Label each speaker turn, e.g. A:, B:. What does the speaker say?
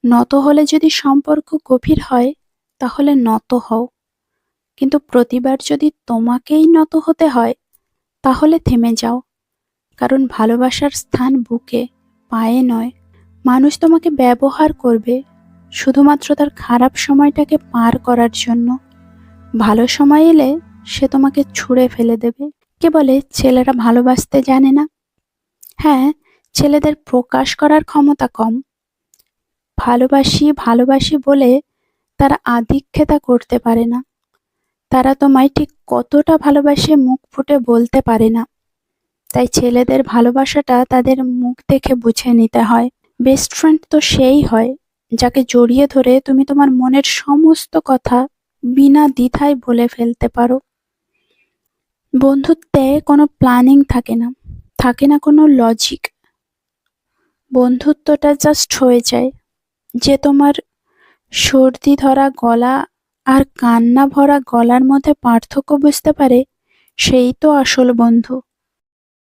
A: নত হলে যদি সম্পর্ক গভীর হয় তাহলে নত হও, কিন্তু প্রতিবার যদি তোমাকেই নত হতে হয় তাহলে থেমে যাও। কারণ ভালোবাসার স্থান বুকে, পায়ে নয়। মানুষ তোমাকে ব্যবহার করবে শুধুমাত্র তার খারাপ সময়টাকে পার করার জন্য। ভালো সময় এলে সে তোমাকে ছুঁড়ে ফেলে দেবে। কে বলে ছেলেরা ভালোবাসতে জানে না? হ্যাঁ, ছেলেদের প্রকাশ করার ক্ষমতা কম। ভালোবাসি ভালোবাসি বলে তারা আধিক্যতা করতে পারে না। তারা তোমায় ঠিক কতটা ভালোবাসে মুখ ফুটে বলতে পারে না। তাই ছেলেদের ভালোবাসাটা তাদের মুখ দেখে বুঝে নিতে হয়। বেস্ট ফ্রেন্ড তো সেই হয় যাকে জড়িয়ে ধরে তুমি তোমার মনের সমস্ত কথা বিনা দ্বিধায় বলে ফেলতে পারো। বন্ধুত্বে কোনো প্ল্যানিং থাকে না, থাকে না কোনো লজিক। বন্ধুত্বটা জাস্ট হয়ে যায়। যে তোমার সর্দি ধরা গলা আর কান্না ভরা গলার মধ্যে পার্থক্য বুঝতে পারে, সেই তো আসল বন্ধু।